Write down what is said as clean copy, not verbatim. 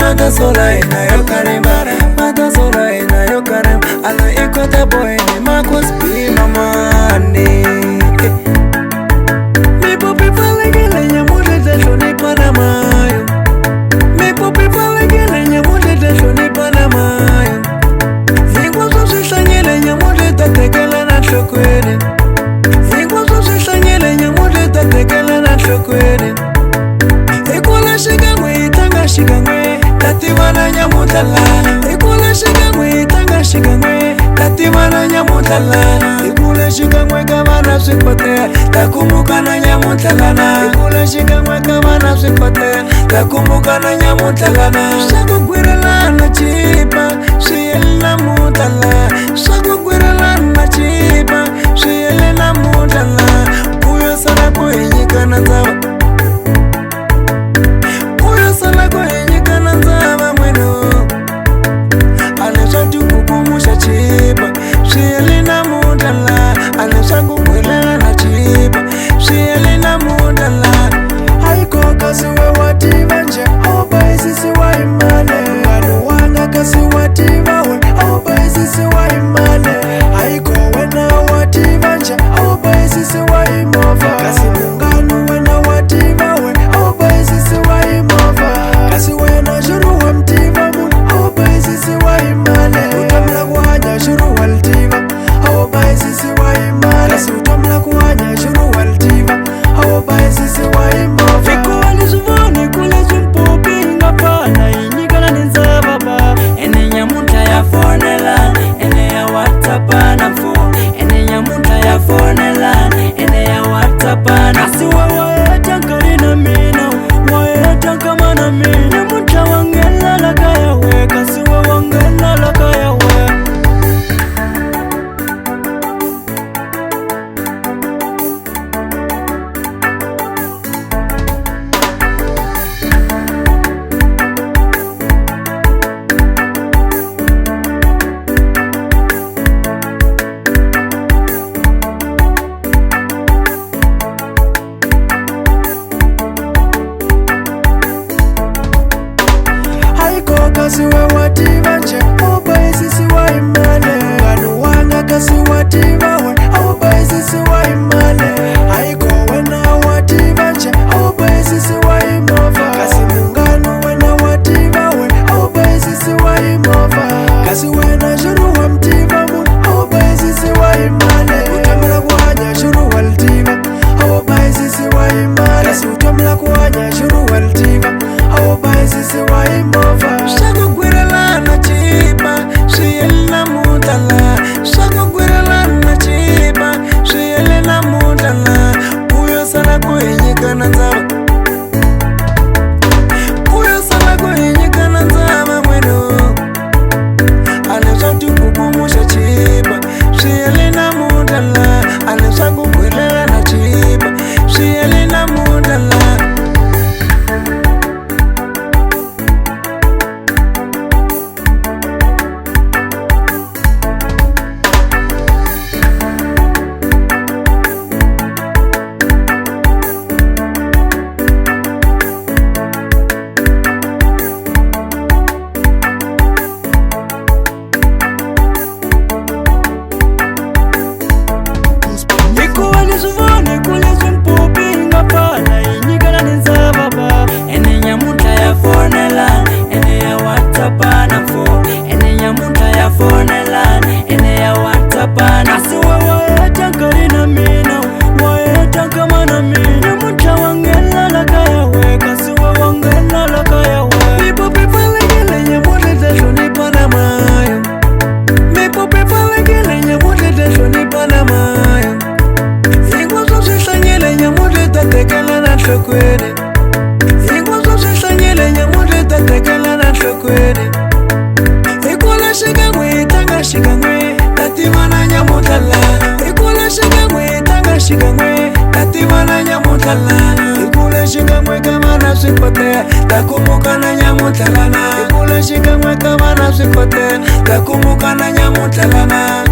mata sola ina yo karima, mata sola ina yo karima. Ala ikota boy ni makos pi mamani. Me popi pala gele nyamude tesho ni panamayo. Me popi pala gele nyamude tesho ni panamayo. Vingwa zosi sanyele nyamude tatekela na shokwede. Vingwa zosi sanyele nyamude tatekela na shokwede. Ekula shigamwe itanga shigamwe tatimana nyamutala. Ekula shigamwe itanga shigamwe tatimana nyamutala. Ekula shigamwe kama nafsikote takumbuka na nyamutalana. Ekula shigamwe kama nafsikote takumbuka na nyamutalana. Shago gwirala na chipa shiyele na mutala. Shago gwirala na chipa shiyele na mutala. Uyo sana kuhinyika na zawa. Kasiwe wativa nje, oba isisi wa imane. Nganu wanga kasiwe wativa we, oba isisi wa imane. Haiko wena wativa nje, oba isisi wa imova. Kasi munganu wena wativa we, oba isisi wa imova. Kasi wena shuru wa mtiva mun, oba isisi wa imane. Utamla kuhanya shuru wa ltiva, oba isisi wa imane. Kasi utamla kuhanya shuru wa ltiva, oba isisi wa imova. Shago gwirala na chipa shiyele na mutala. Shago gwirala na chipa shiyele na mutala. Uyo sana kuhinyika na nzaba. Uyo sana kuhinyika na nzaba mweno. Anesha tukukumusha chipa shiyele na mutala. Anesha gwirala na chipa shiyele na mutala. Ekula shigamwe itanga shigamwe tatimana nyamutala. Ekula shigamwe itanga shigamwe tatimana nyamutala. Ekula shigamwe kama nafsikote takumbuka na nyamutalana. Ekula shigamwe kama nafsikote takumbuka na nyamutalana.